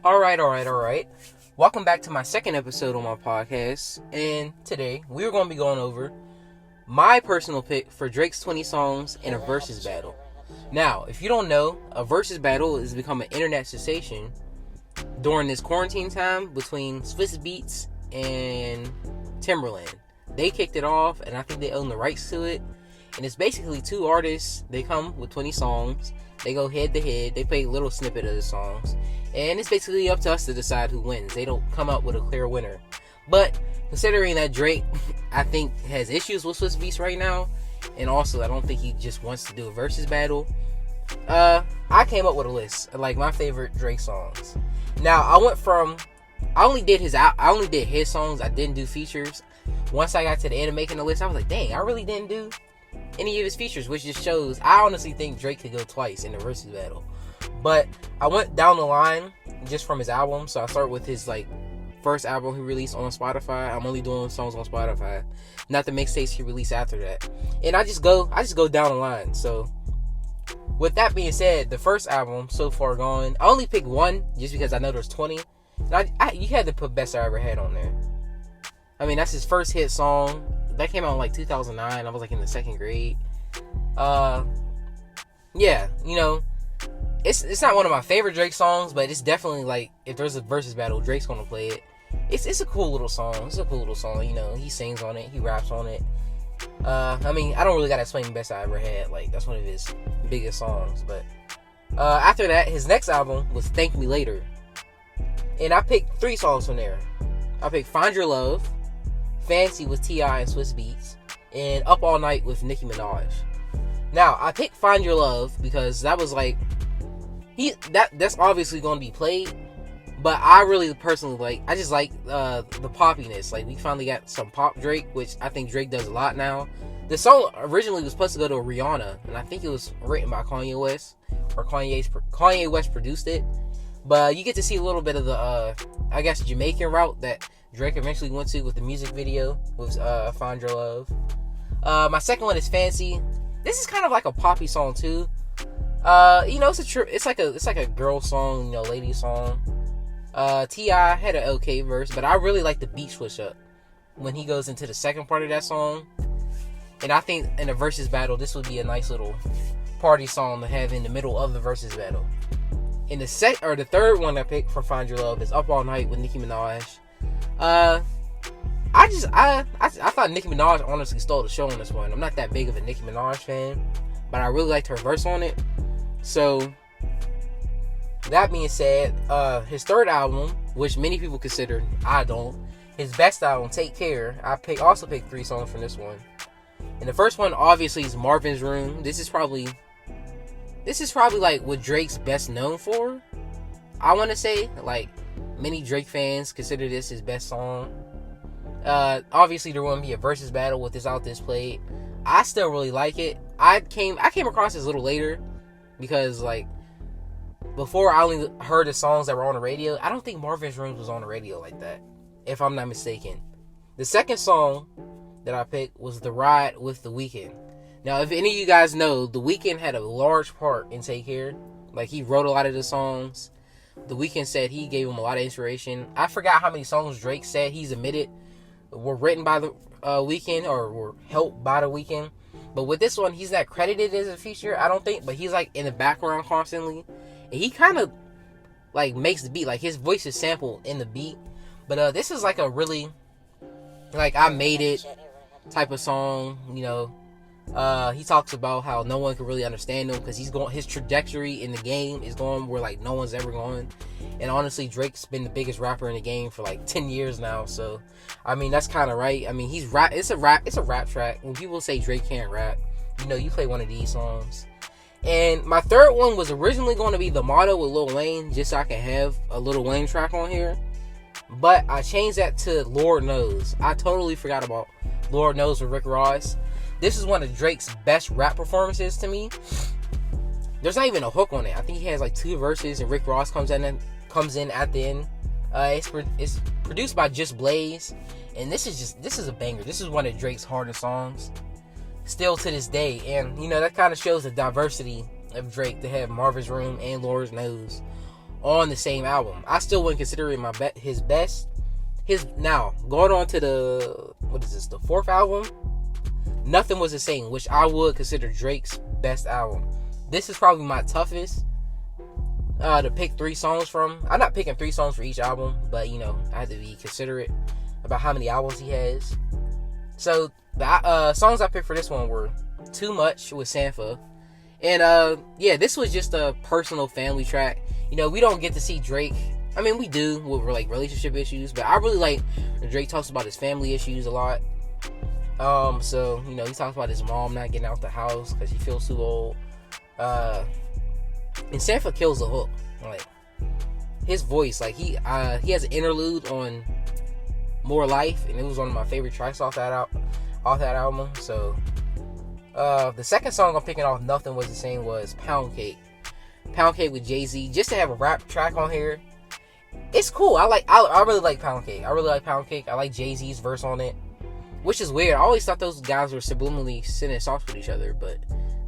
All right. Welcome back to my second episode on my podcast. And today we are going to be going over my personal pick for Drake's 20 songs in a Versuz battle. Now, if you don't know, a Versuz battle has become an internet sensation during this quarantine time between Swiss Beats and Timberland. They kicked it off, and I think they own the rights to it. And it's basically two artists. They come with 20 songs. They go head to head. They play a little snippet of the songs. And it's basically up to us to decide who wins. They don't come up with a clear winner. But considering that Drake, I think, has issues with Swiss Beats right now, and also I don't think he just wants to do a Versuz battle, I came up with a list of like my favorite Drake songs. Now I only did his songs. I didn't do features. Once I got to the end of making the list, I was like, dang, I really didn't do any of his features, which just shows I honestly think Drake could go twice in the Versuz battle. But I went down the line just from his album. So I start with his first album he released on Spotify. I'm only doing songs on Spotify, not the mixtapes he released after that. And I just go down the line. So with that being said, the first album, So Far Gone, I only picked one just because I know there's 20. You had to put Best I Ever Had on there. I mean, that's his first hit song. That came out in 2009. I was in the second grade. Yeah, it's not one of my favorite Drake songs, but it's definitely if there's a Versuz battle, Drake's gonna play it. It's a cool little song. He sings on it, he raps on it. I mean, I don't really gotta explain Best I Ever Had. That's one of his biggest songs. But after that, his next album was Thank Me Later, and I picked 3 songs from there. I picked Find Your Love, Fancy with T.I. and Swiss Beats, and Up All Night with Nicki Minaj. Now, I picked Find Your Love because that was that's obviously going to be played, but I really personally I just like the poppiness. We finally got some pop Drake, which I think Drake does a lot now. The song originally was supposed to go to Rihanna, and I think it was written by Kanye West, or Kanye West produced it. But you get to see a little bit of the Jamaican route that Drake eventually went to with the music video with Find Your Love. My second one is Fancy. This is kind of like a poppy song too. It's like a girl song, lady song. T.I. had an okay verse, but I really like the beat switch up when he goes into the second part of that song. And I think in a Versuz battle, this would be a nice little party song to have in the middle of the Versuz battle. And the third one I picked for Find Your Love is Up All Night with Nicki Minaj. I thought Nicki Minaj honestly stole the show on this one. I'm not that big of a Nicki Minaj fan, but I really liked her verse on it. So that being said, his third album, which many people consider, I don't, his best album, Take Care, I also picked 3 songs from this one. And the first one obviously is Marvin's Room. This is probably what Drake's best known for. I want to say many Drake fans consider this his best song. Obviously there wouldn't be a Versuz battle with this out this played. I still really like it. I came across this a little later because before I only heard the songs that were on the radio. I don't think Marvin's Room was on the radio like that, if I'm not mistaken. The second song that I picked was The Ride with The Weeknd. Now, if any of you guys know, The Weeknd had a large part in Take Care. He wrote a lot of the songs. The Weeknd said he gave him a lot of inspiration. I forgot how many songs Drake said he's admitted were written by the Weeknd or were helped by the Weeknd. But with this one, he's not credited as a feature, I don't think. But he's in the background constantly. And he kind of makes the beat. His voice is sampled in the beat. But this is a really I made it type of song, He talks about how no one can really understand him because his trajectory in the game is going where no one's ever going. And honestly, Drake's been the biggest rapper in the game for 10 years now. So I mean, that's kind of right. I mean, it's a rap track. When people say Drake can't rap, you play one of these songs. And my third one was originally going to be The Motto with Lil Wayne, just so I can have a Lil Wayne track on here. But I changed that to Lord Knows. I totally forgot about Lord Knows with Rick Ross. This is one of Drake's best rap performances to me. There's not even a hook on it. I think he has 2 verses and Rick Ross comes in at the end. It's produced by Just Blaze, and this is a banger. This is one of Drake's hardest songs still to this day. And that kind of shows the diversity of Drake to have Marvin's Room and Lord Knows on the same album. I still wouldn't consider it his best. Now going on to the fourth album, Nothing Was the Same, which I would consider Drake's best album. This is probably my toughest to pick 3 songs from. I'm not picking 3 songs for each album, but I have to be considerate about how many albums he has. So the songs I picked for this one were Too Much with Sampha, and this was just a personal family track. We don't get to see Drake. I mean, we do with like relationship issues, but I really like when Drake talks about his family issues a lot. So he talks about his mom not getting out the house because she feels too old. And Sampha kills the hook. Like his voice, like he has an interlude on More Life, and it was one of my favorite tracks off that album. So the second song I'm picking off Nothing Was the Same was Pound Cake with Jay-Z. Just to have a rap track on here, it's cool. I really like Pound Cake. I like Jay-Z's verse on it, which is weird. I always thought those guys were subliminally sending songs with each other, but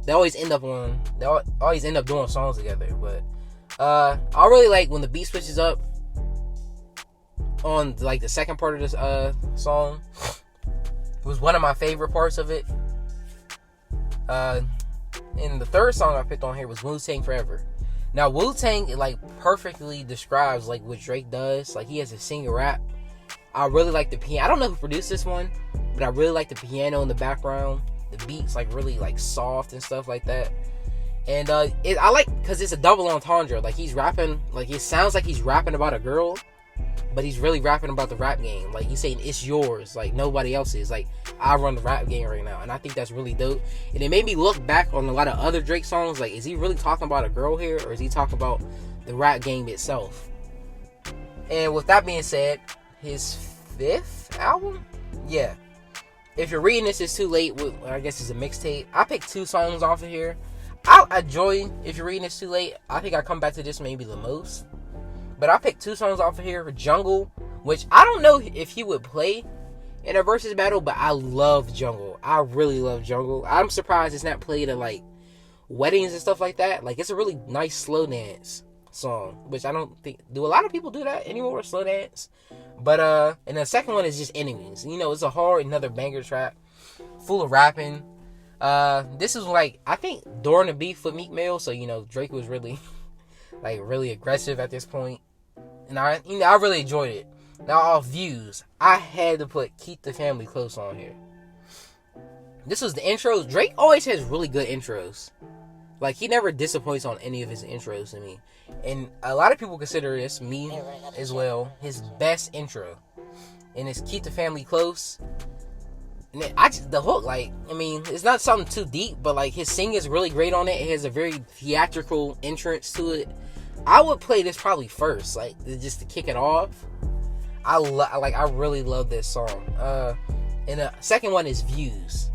they always end up doing songs together. But I really like when the beat switches up on like the second part of this song. It was one of my favorite parts of it. And the third song I picked on here was Wu-Tang Forever. Now Wu-Tang, it like perfectly describes like what Drake does. Like he has a sing and rap. I really like the piano. I don't know who produced this one, but I really like the piano in the background. The beats like really like soft and stuff like that. And I like because it's a double entendre. Like he's rapping, like it sounds like he's rapping about a girl, but he's really rapping about the rap game. Like he's saying it's yours, like nobody else's. Like I run the rap game right now, and I think that's really dope. And it made me look back on a lot of other Drake songs. Like, is he really talking about a girl here, or is he talking about the rap game itself? And with that being said, his 5th album, yeah. If you're reading this, it's too late. I guess it's a mixtape. I picked 2 songs off of here. I enjoy If You're Reading This Too Late. I think I come back to this maybe the most. But I picked 2 songs off of here. Jungle, which I don't know if he would play in a versus battle, but I love Jungle. I really love Jungle. I'm surprised it's not played at like weddings and stuff like that. Like it's a really nice slow dance song, which I don't think, do a lot of people do that anymore, slow dance? But and the second one is just Enemies. It's a hard, another banger track, full of rapping. This is like, I think during the beef with Meek Mill, so Drake was really like really aggressive at this point, and I really enjoyed it. Now off Views, I had to put Keep the Family Close on here. This was the intros. Drake always has really good intros. Like he never disappoints on any of his intros to me, and a lot of people consider this, me as well, his best intro. And it's Keep the Family Close. And the hook, like, I mean, it's not something too deep, but like his singing is really great on it. It has a very theatrical entrance to it. I would play this probably first, like just to kick it off. I really love this song. And the second one is Views.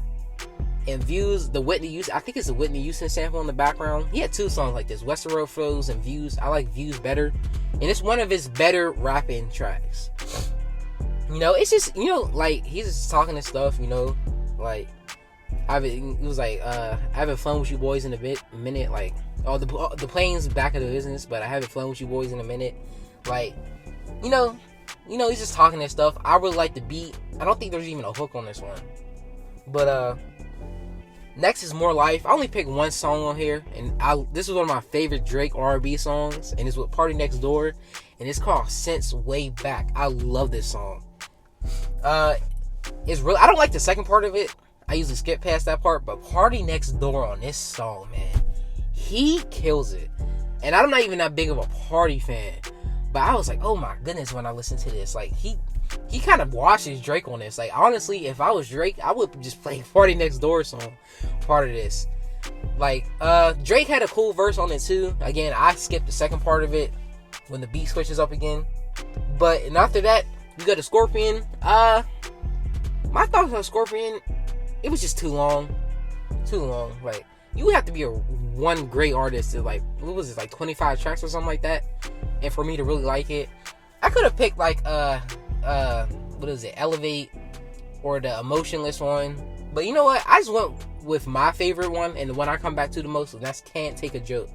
And Views, the Whitney Houston, I think it's the Whitney Houston sample in the background. He had 2 songs like this, Western Road Flows and Views. I like Views better, and it's one of his better rapping tracks. It's just, like he's just talking and stuff. Like it was like having fun with you boys in a minute. Like, the plane's back of the business, but I having fun with you boys in a minute. Like, he's just talking and stuff. I really like the beat. I don't think there's even a hook on this one. But next is More Life. I only picked 1 song on here, and this is one of my favorite Drake R&B songs, and it's with Party Next Door, and it's called Since Way Back. I love this song. It's really, I don't like the second part of it. I usually skip past that part, but Party Next Door on this song, man, he kills it. And I'm not even that big of a Party fan, but I was like, oh my goodness, when I listened to this, like he kind of washes Drake on this. Like, honestly, if I was Drake, I would just play Party Next Door song part of this. Like, Drake had a cool verse on it too. Again, I skipped the second part of it when the beat switches up again. But and after that, we go to Scorpion. My thoughts on Scorpion, it was just too long. Like, you would have to be one great artist to, like, what was it, like 25 tracks or something like that, and for me to really like it. I could have picked like what is it, Elevate or the Emotionless one, but you know what, I just went with my favorite one and the one I come back to the most, and that's Can't Take a Joke.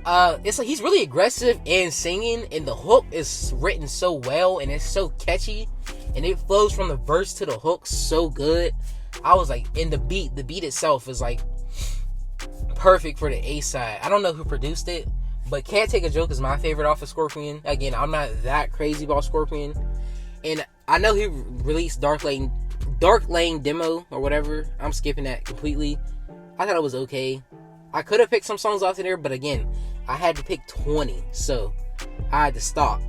it's like he's really aggressive and singing, and the hook is written so well, and it's so catchy, and it flows from the verse to the hook so good. I was like, and the beat itself is like perfect for the A side. I don't know who produced it, but Can't Take a Joke is my favorite off of Scorpion. Again, I'm not that crazy about Scorpion, and I know he released Dark Lane demo or whatever. I'm skipping that completely. I thought it was okay. I could have picked some songs off of there, but again, I had to pick 20, so I had to stop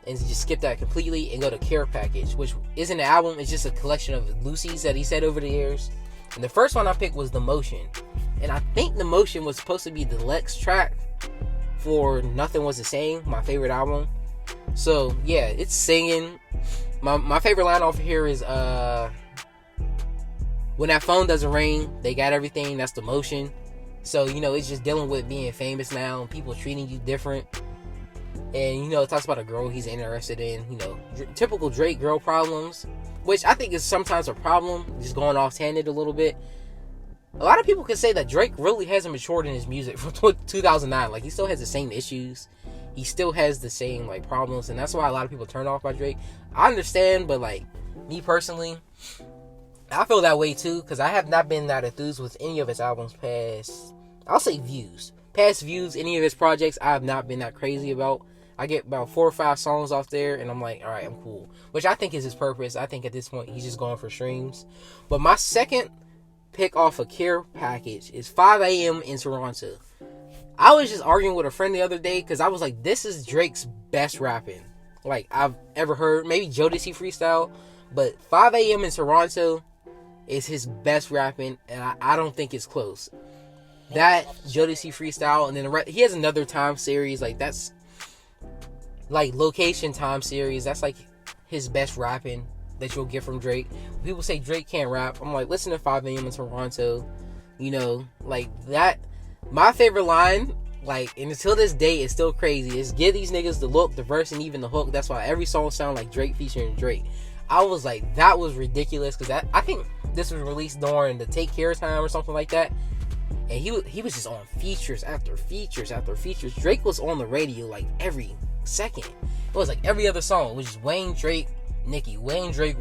and just skip that completely and go to Care Package, which isn't an album. It's just a collection of Lucy's that he said over the years. And the first one I picked was The Motion, and I think The Motion was supposed to be the Lex track for Nothing Was the Same, my favorite album. So yeah, it's singing. My favorite line off of here is when that phone doesn't ring, they got everything. That's The Motion. So, you know, it's just dealing with being famous now and people treating you different. And, you know, it talks about a girl he's interested in, you know, typical Drake girl problems, which I think is sometimes a problem, just going off-handed a little bit. A lot of people can say that Drake really hasn't matured in his music from 2009. Like, he still has the same issues. He still has the same, like, problems. And that's why a lot of people turn off by Drake. I understand, but, like, me personally, I feel that way too, because I have not been that enthused with any of his albums past, I'll say Views. Past Views, any of his projects, I have not been that crazy about. I get about 4 or 5 songs off there, and I'm like, alright, I'm cool. Which I think is his purpose. I think at this point, he's just going for streams. But my second pick off a Care Package is 5 a.m. in Toronto. I was just arguing with a friend the other day, because I was like, this is Drake's best rapping, like, I've ever heard. Maybe Jodeci Freestyle, but 5 a.m. in Toronto is his best rapping, and I don't think it's close. That, Jodeci Freestyle, and then he has another time series, like that's like Location time series. That's like his best rapping that you'll get from Drake. When people say Drake can't rap, I'm like, listen to 5 a.m. in Toronto, you know, like that. My favorite line, like, and until this day, it's still crazy, is give these niggas the look, the verse, and even the hook. That's why every song sounds like Drake featuring Drake. I was like, that was ridiculous, because I think this was released during the Take Care time or something like that, and he was just on features after features after features. Drake was on the radio like every second. It was like every other song, which is Wayne, Drake, Nicki, Wayne, Drake,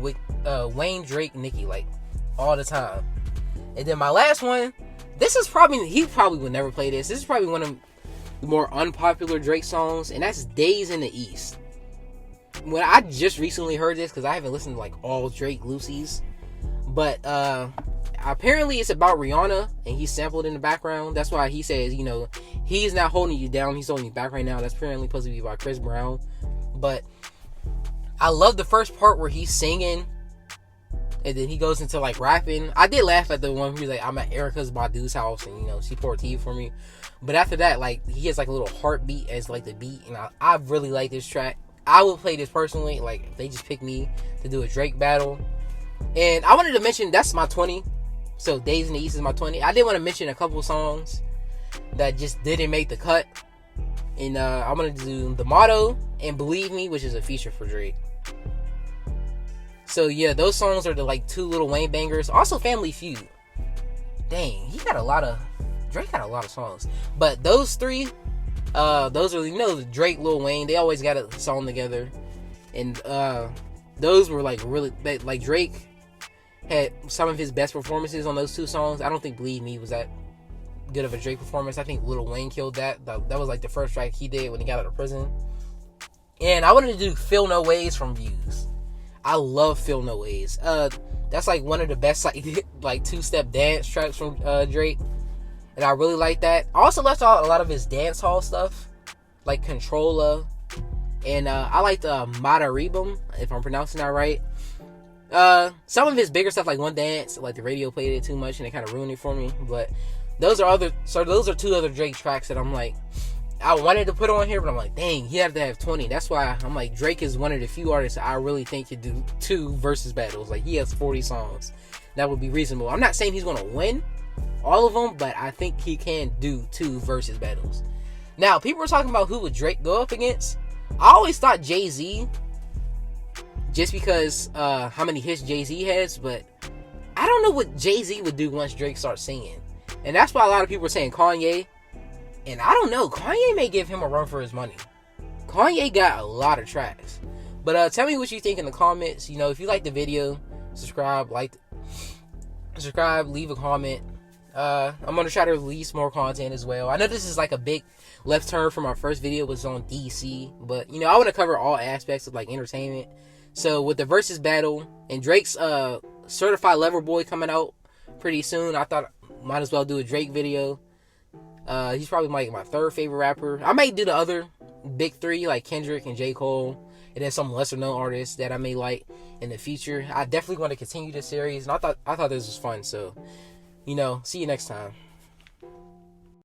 Nicki, like all the time. And then my last one, this is he probably would never play this. This is probably one of the more unpopular Drake songs, and that's Days in the East. When I just recently heard this, because I haven't listened to like all Drake Lucy's, but apparently it's about Rihanna, and he sampled in the background. That's why he says, you know, he's not holding you down, he's holding you back right now. That's apparently supposed to be by Chris Brown. But I love the first part where he's singing, and then he goes into like rapping. I did laugh at the one where he's like, I'm at Erica's Badu's house, and you know, she poured tea for me. But after that, like, he has like a little heartbeat as like the beat, and I really like this track. I would play this personally, like, if they just picked me to do a Drake battle. And I wanted to mention, that's my 20. So Days in the East is my 20. I did want to mention a couple songs that just didn't make the cut. And I wanted to do The Motto and Believe Me, which is a feature for Drake. So yeah, those songs are the like 2 Lil Wayne bangers. Also Family Feud. Dang, Drake got a lot of songs. But those 3, those are, you know, Drake, Lil Wayne, they always got a song together. And those were like really, like Drake had some of his best performances on those 2 songs. I don't think Believe Me was that good of a Drake performance. I think Lil Wayne killed that. That was like the first track he did when he got out of prison. And I wanted to do Feel No Ways from Views. I love Feel No Ways. That's like one of the best like 2-step dance tracks from Drake. And I really like that. I also left out a lot of his dance hall stuff, like Controlla. And I like the Mataribum, if I'm pronouncing that right. Some of his bigger stuff, like One Dance, like the radio played it too much and it kind of ruined it for me. But those are 2 other Drake tracks that I'm like, I wanted to put on here, but I'm like, dang, he had to have 20. That's why I'm like, Drake is one of the few artists that I really think could do 2 versus battles. Like, he has 40 songs. That would be reasonable. I'm not saying he's going to win all of them, but I think he can do 2 versus battles. Now, people were talking about who would Drake go up against. I always thought Jay-Z, just because how many hits Jay-Z has, but I don't know what Jay-Z would do once Drake starts singing. And that's why a lot of people were saying Kanye. And I don't know, Kanye may give him a run for his money. Kanye got a lot of tracks. But tell me what you think in the comments. You know, if you like the video, subscribe, leave a comment. I'm gonna try to release more content as well. I know this is like a big left turn from our first video was on DC, but you know, I want to cover all aspects of like entertainment. So with the Versuz battle and Drake's Certified Lover Boy coming out pretty soon, I thought might as well do a Drake video. He's probably like my third favorite rapper. I might do the other big three like Kendrick and J. Cole, and then some lesser known artists that I may like in the future. I definitely want to continue this series, and I thought this was fun. So, you know, see you next time.